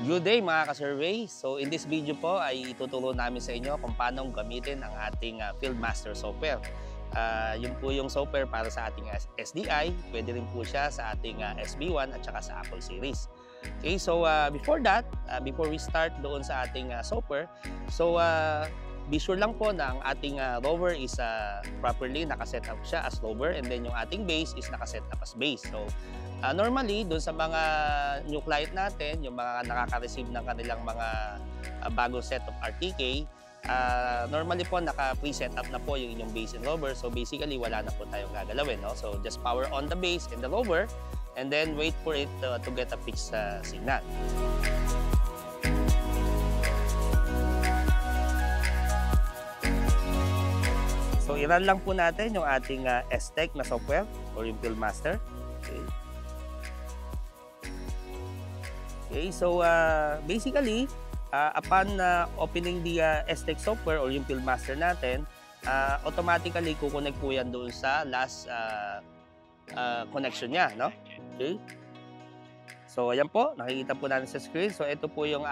Good day mga ka-survey! So in this video po ay ituturo namin sa inyo kung paano gamitin ang ating Fieldmaster software. Yun po yung software para sa ating SDI, pwede rin po siya sa ating SB1 at saka sa Apple series. Okay, so before that, before we start doon sa ating software, so be sure lang po na ang ating rover is properly nakaset up siya as rover, and then yung ating base is nakaset up as base. So normally, doon sa mga new client natin, yung mga nakaka-receive ng kanilang mga bagong set of RTK, normally po naka-preset up na po yung inyong base and rover. So basically, wala na po tayong gagalawin. No? So just power on the base and the rover, and then wait for it to get a fixed signal. So i-run lang po natin yung ating STEC na software or yung Fieldmaster. Okay, so basically, upon opening the STEC software or yung Fieldmaster natin, automatically kukonect po yan doon sa last connection niya, no? Okay. So ayan po, nakikita po natin sa screen. So ito po yung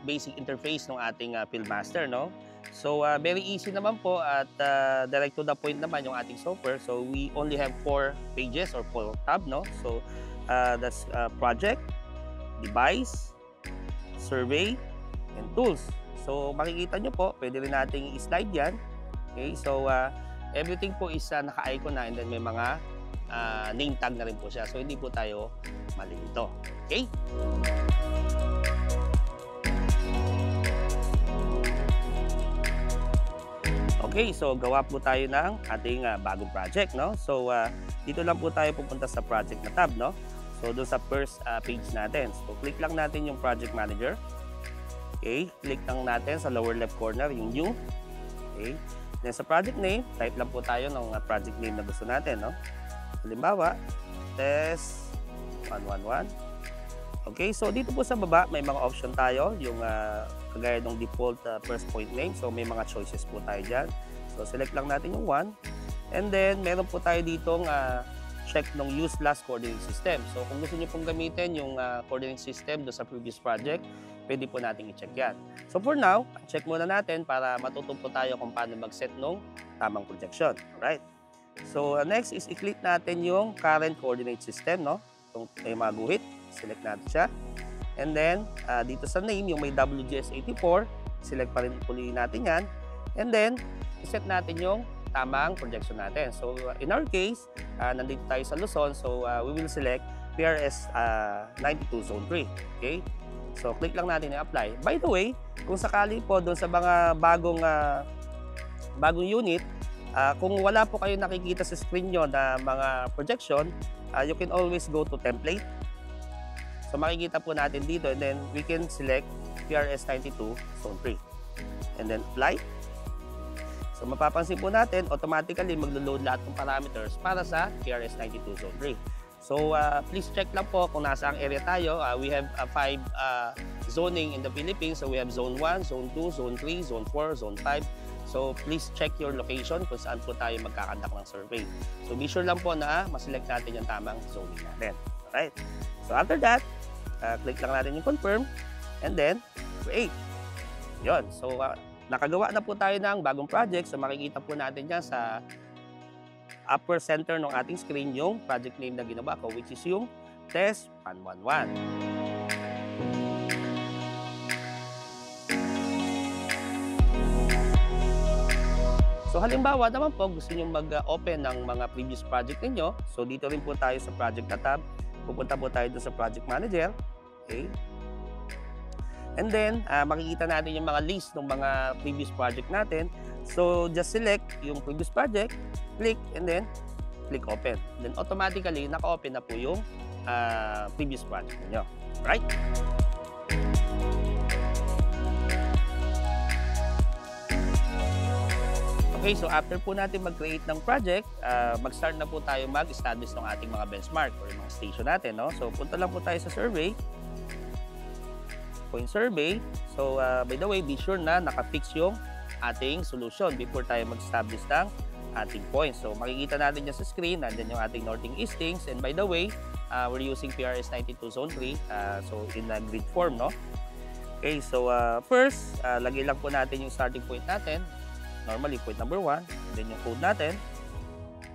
basic interface ng ating Fieldmaster, no? So very easy naman po at direct to the point naman yung ating software. So we only have 4 pages or 4 tab, no? So that's project, device, survey, and tools. So makikita nyo po, pwede rin nating i-slide yan. Okay, so everything po is naka-icon na, and then may mga name tag na rin po siya. So hindi po tayo malilito. Okay? Okay, so gawa po tayo ng ating bagong project, no? So dito lang po tayo pupunta sa project na tab, no? So doon sa first page natin. So click lang natin yung project manager. Okay, click lang natin sa lower left corner yung new. Okay. Then sa project name, type lang po tayo ng project name na gusto natin, no? Halimbawa, test 111. Okay, so dito po sa baba may mga option tayo, yung kagaya ng default first point name. So may mga choices po tayo dyan. So select lang natin yung 1. And then meron po tayo ditong check ng use last coordinate system. So kung gusto niyo pong gamitin yung coordinate system do sa previous project, pwede po natin i-check yan. So for now, check muna natin para matuto po tayo kung paano mag-set ng tamang projection. Alright. So next is i-click natin yung current coordinate system, no? Kung may mga guhit, select natin siya. And then dito sa name, yung may WGS84, select pa rin po natin yan. And then i-set natin yung tamang projection natin. So in our case, nandito tayo sa Luzon, so we will select PRS 92 Zone 3. Okay? So click lang natin i-apply. By the way, kung sakali po doon sa mga bagong unit, kung wala po kayo nakikita sa screen nyo na mga projection, you can always go to template. So makikita po natin dito, and then we can select PRS 92 Zone 3. And then apply. So mapapansin po natin, automatically maglo-load lahat ng parameters para sa PRS 92 Zone 3. So please check lang po kung nasa ang area tayo. We have 5 zoning in the Philippines. So we have Zone 1, Zone 2, Zone 3, Zone 4, Zone 5. So please check your location kung saan po tayo magkakandak ng survey. So be sure lang po na maselect natin yung tamang zoning natin. Alright. So after that, click lang natin yung confirm and then create. Yun. So nakagawa na po tayo ng bagong project. So makikita po natin dyan sa upper center ng ating screen yung project name na ginawa ko, which is yung test 111. So halimbawa naman po, gusto nyo mag-open ng mga previous project ninyo. So dito rin po tayo sa project na tab. Pupunta po tayo doon sa project manager. Okay. And then, makikita natin yung mga list ng mga previous project natin. So, just select yung previous project, click, and then click open. Then, automatically, naka-open na po yung previous project niyo. Right? Okay, so after po natin mag-create ng project, mag-start na po tayo mag-establish ng ating mga benchmark or yung mga station natin. No? So, punta lang po tayo sa survey. Point survey. So, by the way, be sure na naka-fix yung ating solution before tayo mag-establish ng ating points. So, makikita natin dyan sa screen, nandyan yung ating northing eastings. And by the way, we're using PRS 92 Zone 3, so in a grid form, no? Okay, so first, lagay lang po natin yung starting point natin. Normally, point number 1. And then yung code natin.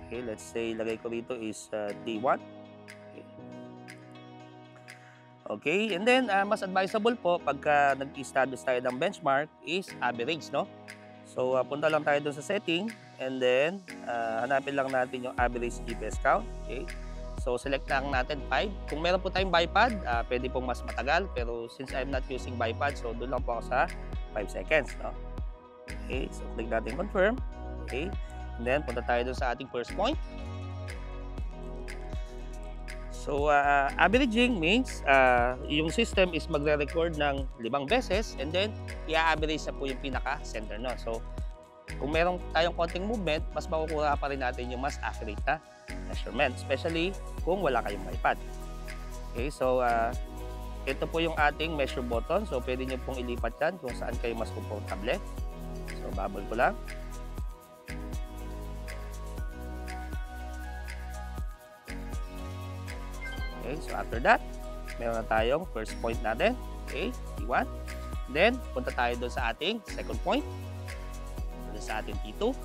Okay, let's say, lagay ko dito is T1. Okay, and then mas advisable po pagka nag-establish tayo ng benchmark is average, no? So, punta lang tayo dun sa setting and then hanapin lang natin yung average GPS count. Okay, so select lang natin 5. Kung meron po tayong bipod, pwede pong mas matagal. Pero since I'm not using bipod, so doon lang po ako sa 5 seconds, no? Okay, so click natin confirm. Okay, and then punta tayo dun sa ating first point. So, averaging means yung system is magre-record ng 5 beses and then i-average na po yung pinaka-center nun. So, kung meron tayong konting movement, mas makukuha pa rin natin yung mas accurate na measurement, especially kung wala kayong bipod. Okay, so ito po yung ating measure button. So, pwede nyo pong ilipat yan kung saan kayo mas komportable. So, bubble ko lang. Okay, so after that, meron na tayong first point natin. Okay, T1. Then, punta tayo doon sa ating second point. Doon sa ating T2.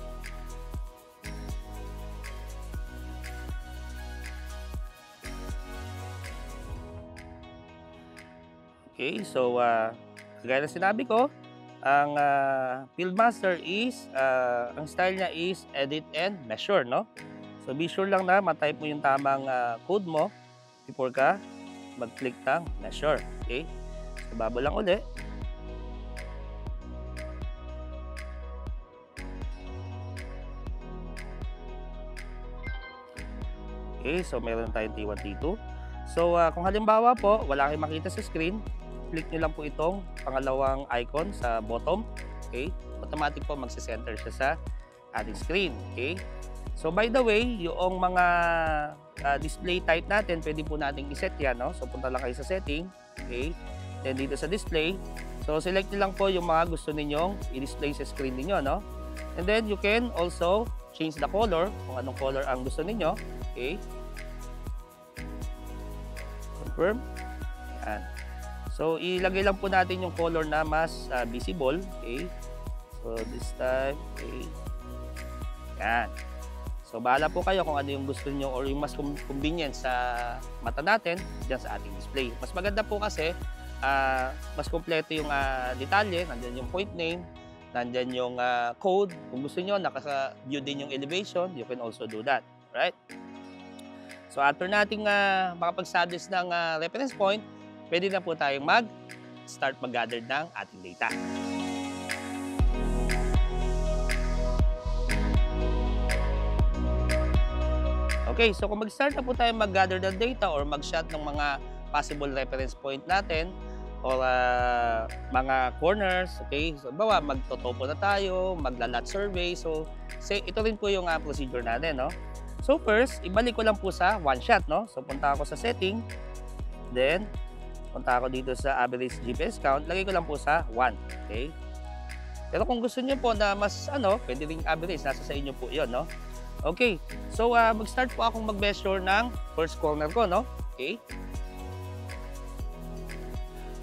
Okay, so kagaya na sinabi ko, ang Fieldmaster is, ang style niya is edit and measure, no? So, be sure lang na matype mo yung tamang code mo before ka mag-click ng measure. Okay? So, babo lang uli. Okay, so meron tayong T1, T2. So, kung halimbawa po, wala kayong makita sa screen, click nyo lang po itong pangalawang icon sa bottom. Okay? Automatic po magse-center siya sa ating screen. Okay? So, by the way, yung mga display type natin, pwede po nating iset yan, no? So, punta lang kayo sa setting. Okay? Then, dito sa display. So, select nyo lang po yung mga gusto ninyong i-display sa screen ninyo, no? And then, you can also change the color, kung anong color ang gusto ninyo. Okay? Confirm. Yan. So, ilagay lang po natin yung color na mas visible. Okay? So, this time, okay. Yan. So, bahala po kayo kung ano yung gusto niyo or yung mas convenient sa mata natin dyan sa ating display. Mas maganda po kasi mas kompleto yung detalye. Nandyan yung point name, nandyan yung code. Kung gusto niyo naka-view din yung elevation, you can also do that. Right? So, after nating makapag-establish ng reference point, pwede na po tayong start mag-gather ng ating data. Okay, so kung mag-start na po tayo mag-gather ng data or mag-shot ng mga possible reference point natin or mga corners, okay? So, bawa, magtotopo na tayo, magla-lot survey. So, ito rin po yung procedure natin, no? So, first, ibalik ko lang po sa one shot, no? So, punta ako sa setting, then, punta ako dito sa average GPS count, lagay ko lang po sa 1, okay? Pero kung gusto niyo po na mas, pwede ring average, nasa sa inyo po yun, no? Okay, so mag-start po akong mag-measure ng first corner ko, no? Okay.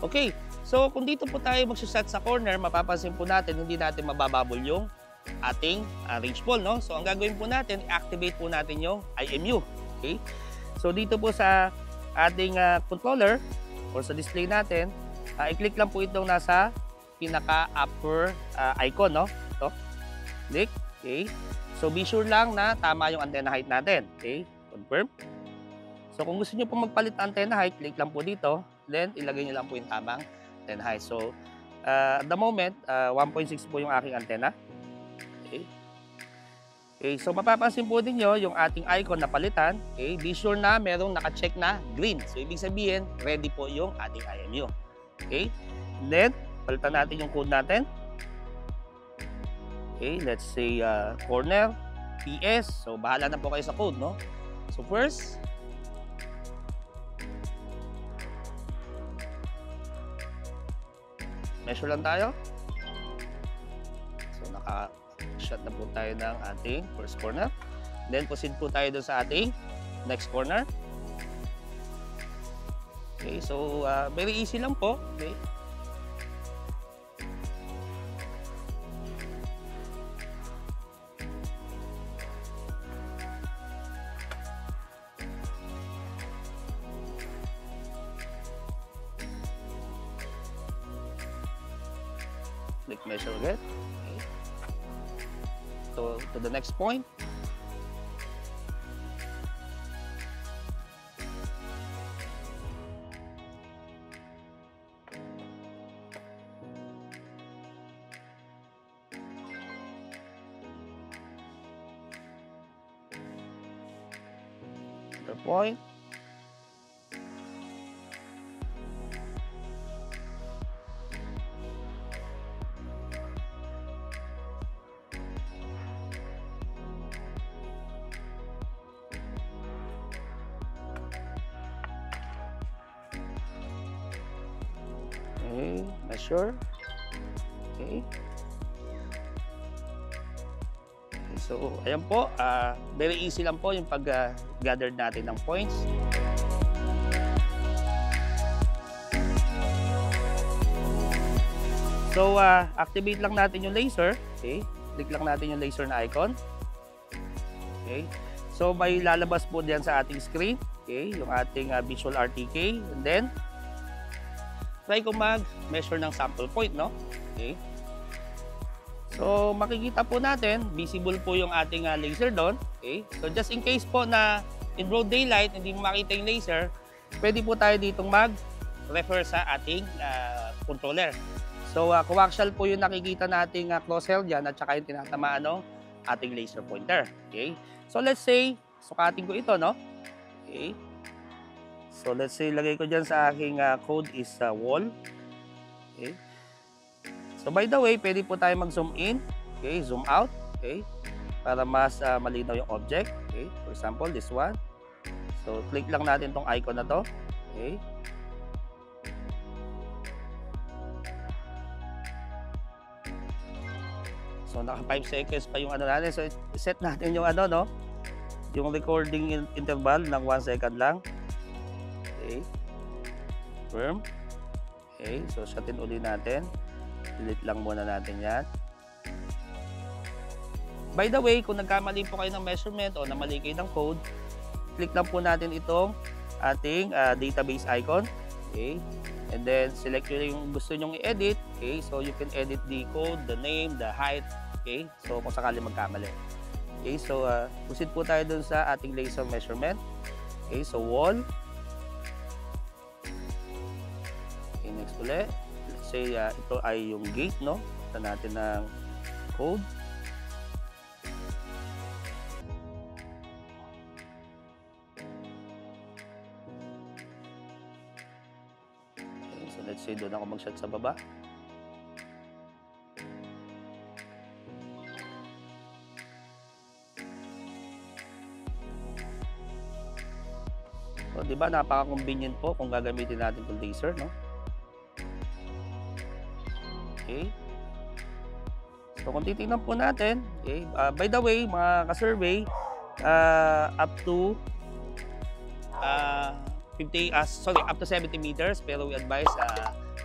Okay, so kung dito po tayo mag-set sa corner, mapapansin po natin, hindi natin mabababol yung ating range ball, no? So ang gagawin po natin, i-activate po natin yung IMU. Okay, so dito po sa ating controller or sa display natin, i-click lang po itong nasa pinaka-upper icon, no? Ito, click, okay. So, be sure lang na tama yung antenna height natin. Okay? Confirm. So, kung gusto nyo po magpalit antenna height, click lang po dito. Then, ilagay nyo lang po yung tamang antenna height. So, at the moment, 1.6 po yung aking antenna. Okay? Okay, so mapapansin po ninyo yung ating icon na palitan. Okay? Be sure na merong naka-check na green. So, ibig sabihin, ready po yung ating IMU. Okay? Then, palitan natin yung code natin. Okay, let's say corner, PS. So, bahala na po kayo sa code, no? So, first, measure lang tayo. So, naka-shot na po tayo ng ating first corner. Then, proceed po tayo dun sa ating next corner. Okay, so, very easy lang po. Okay. click measure ulit. Okay. So, to the next point. The point. Okay, measure. Okay. So, ayan po, very easy lang po yung pag-gather natin ng points. So, activate lang natin yung laser. Okay, click lang natin yung laser na icon. Okay, so may lalabas po diyan sa ating screen. Okay, yung ating visual RTK. And then, try ko mag-measure ng sample point, no? Okay. So, makikita po natin, visible po yung ating laser doon. Okay. So, just in case po na in broad daylight, hindi mo makita yung laser, pwede po tayo ditong mag-refer sa ating controller. So, coaxial po yung nakikita nating crosshair dyan at saka yung tinatamaan ng ating laser pointer. Okay. So, let's say, sukatin ko ito, no? Okay. So, let's say, lagay ko dyan sa aking code is wall. Okay. So, by the way, pwede po tayo mag-zoom in. Okay, zoom out. Okay. Para mas malinaw yung object. Okay. For example, this one. So, click lang natin tong icon na to. Okay. So, naka 5 seconds pa yung ano natin. So, set natin yung ano, no? Yung recording interval ng 1 second lang. Okay. Firm. Okay. So, shotin uli natin. Delete lang muna natin yan. By the way, kung nagkamali po kayo ng measurement o namali kayo ng code, click lang po natin itong ating database icon. Okay. And then, select nyo yung gusto nyong i-edit. Okay. So, you can edit the code, the name, the height. Okay. So, kung sakali magkamali. Okay. So, proceed po tayo dun sa ating laser measurement. Okay. So, wall. Okay. Next ulit. Let's say, ito ay yung gate, no? Ito natin ng code. Okay. So, let's say, doon ako mag-shot sa baba. So, di ba, napaka-convenient po kung gagamitin natin itong laser, no? Okay. So, kung titignan po natin, okay, by the way, mga ka-survey, up to 70 meters, pero we advise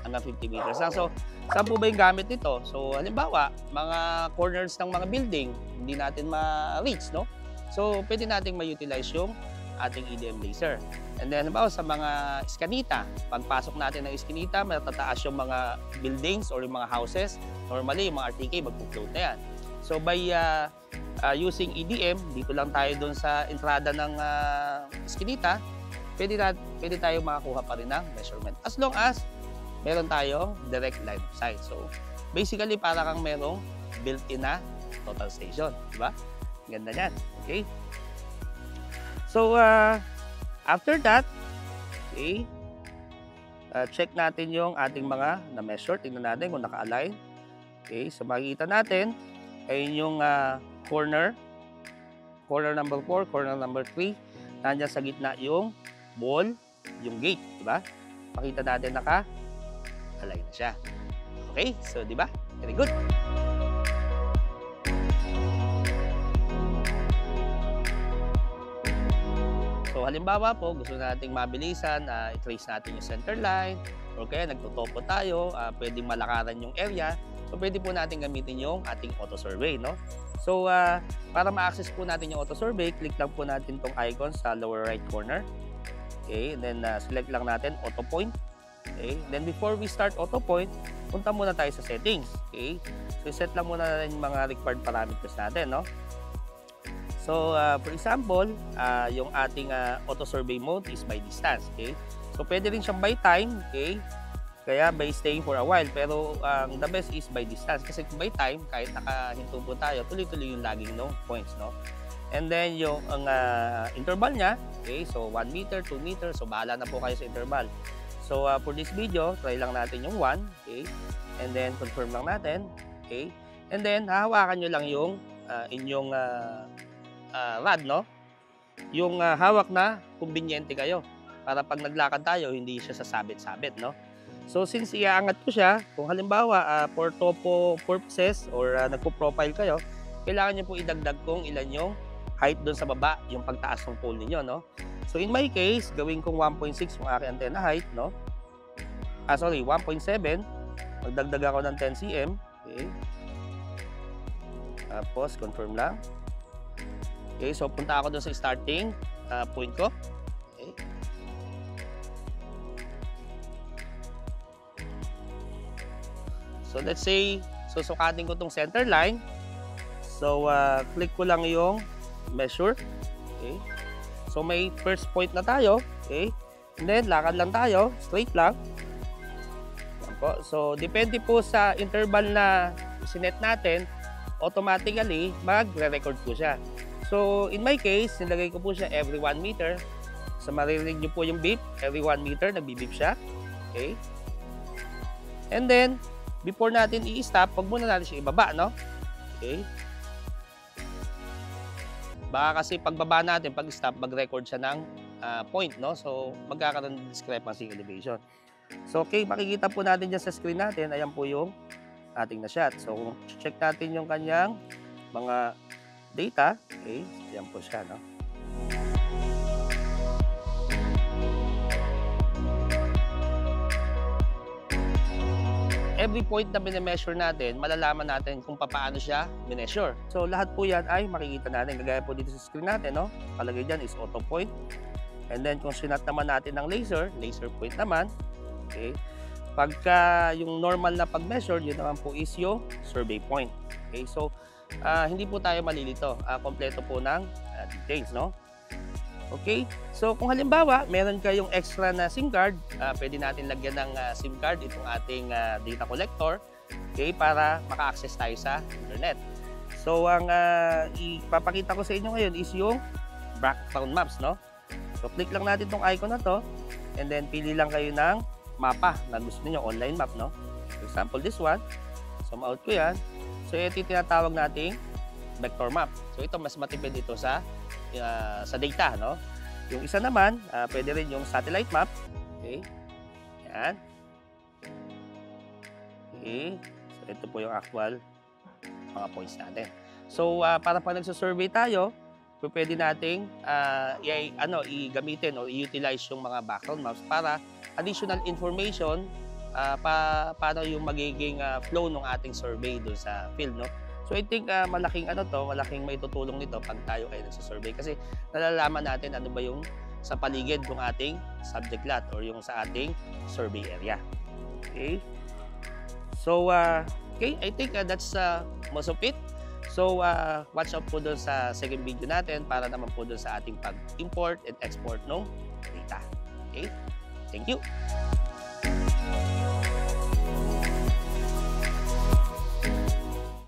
hanggang 50 meters lang. So, saan po ba yung gamit nito? So, halimbawa, mga corners ng mga building, hindi natin ma-reach, no? So, pwede nating ma-utilize yung ating EDM laser. And then, halimbawa sa mga iskanita, pagpasok natin ng iskanita, matataas yung mga buildings or yung mga houses. Normally, yung mga RTK, magpo-float na yan. So, by using EDM, dito lang tayo dun sa entrada ng iskanita, pwede tayo makakuha pa rin ng measurement. As long as meron tayong direct line of sight. So, basically, para kang merong built-in na total station. Diba? Ganda yan. Okay? So, after that, okay, check natin yung ating mga na-measure. Tingnan natin kung naka-align. Okay, so makikita natin, ayun yung corner number 4, corner number 3. Nandiyan sa gitna yung wall, yung gate, di ba? Makita natin naka-align na siya. Okay, so di ba? Very good. So, halimbawa po, gusto nating mabilisan, i-trace natin yung center line, or kaya nagtotopo tayo, pwedeng malakaran yung area, so pwede po natin gamitin yung ating auto survey, no? So, para ma-access po natin yung auto survey, click lang po natin tong icon sa lower right corner. Okay, and then select lang natin auto point. Okay, then before we start auto point, punta muna tayo sa settings. Okay? So, set lang muna natin yung mga required parameters natin, no? So, for example, yung ating auto survey mode is by distance. Okay? So, pwede rin siyang by time. Okay? Kaya by staying for a while. Pero, the best is by distance. Kasi by time, kahit nakahinto po tayo, tuloy-tuloy yung laging no points, no? And then, yung interval niya, okay? So, 1 meter, 2 meter. So, bahala na po kayo sa interval. So, for this video, try lang natin yung 1. Okay? And then, confirm lang natin. Okay? And then, hahawakan nyo lang yung inyong rod, no? Yung hawak na kumbinyente kayo para pag naglakad tayo, hindi siya sasabit-sabit, no? So, since iaangat ko siya, kung halimbawa for topo purposes or nagpo-profile kayo, kailangan nyo po idagdag kung ilan yung height doon sa baba, yung pagtaas ng pole ninyo, no? So, in my case, gawin kong 1.6 yung aking antenna height, no? 1.7. Magdagdag ako ng 10 cm. Okay. Tapos, confirm lang. Okay, so punta ako doon sa starting point ko. Okay. So let's say, susukatin ko tong center line. So click ko lang yung measure. Okay. So may first point na tayo. Okay. And then lakad lang tayo, straight lang. Yan po. So depende po sa interval na sinet natin, automatically magre-record po siya. So, in my case, nilagay ko po siya every 1 meter. So, maririnig nyo po yung beep. Every 1 meter, nagbi-beep siya. Okay? And then, before natin i-stop, huwag muna natin siya ibaba, no? Okay? Baka kasi pagbaba natin, pag-stop, mag-record siya ng point, no? So, magkakaroon ng discrepancy elevation. So, okay, makikita po natin dyan sa screen natin. Ayan po yung ating na-shot. So, check natin yung kanyang mga data. Okay, yan po siya, no? Every point na binemeasure natin, malalaman natin kung paano siya binemeasure. So, lahat po yan ay makikita natin. Kagaya po dito sa screen natin, no? Kalagay dyan is auto point. And then, kung sinat naman natin ng laser point naman. Okay. Pagka yung normal na pag-measure, yun naman po is yung survey point. Okay, so, hindi po tayo malilito. Kompleto po ng details, no? Okay? So, kung halimbawa, meron kayong extra na SIM card, pwede natin lagyan ng SIM card itong ating data collector, okay, para maka-access tayo sa internet. So, ang ipapakita ko sa inyo ngayon is yung background maps, no? So, click lang natin itong icon na to, and then pili lang kayo ng mapa na gusto niyo, online map, no? For example, this one. So, ma-out ko yan. So, ito yung tinatawag nating vector map. So, ito mas matipid dito sa data, no? Yung isa naman, pwede rin yung satellite map. Okay? Yan. Okay. So, ito po yung actual mga points natin. So, para pag nagsasurvey tayo, pwede nating i-gamitin o i-utilize yung mga background maps para additional information paano yung magiging flow ng ating survey doon sa field, no? So I think malaking malaking maitutulong nito pag tayo ay nagsa-survey kasi nalalaman natin ano ba yung sa paligid ng ating subject lot or yung sa ating survey area. Okay? So okay, I think that's most of it. So watch out po doon sa second video natin para naman po doon sa ating pag-import and export ng data. Okay? Thank you.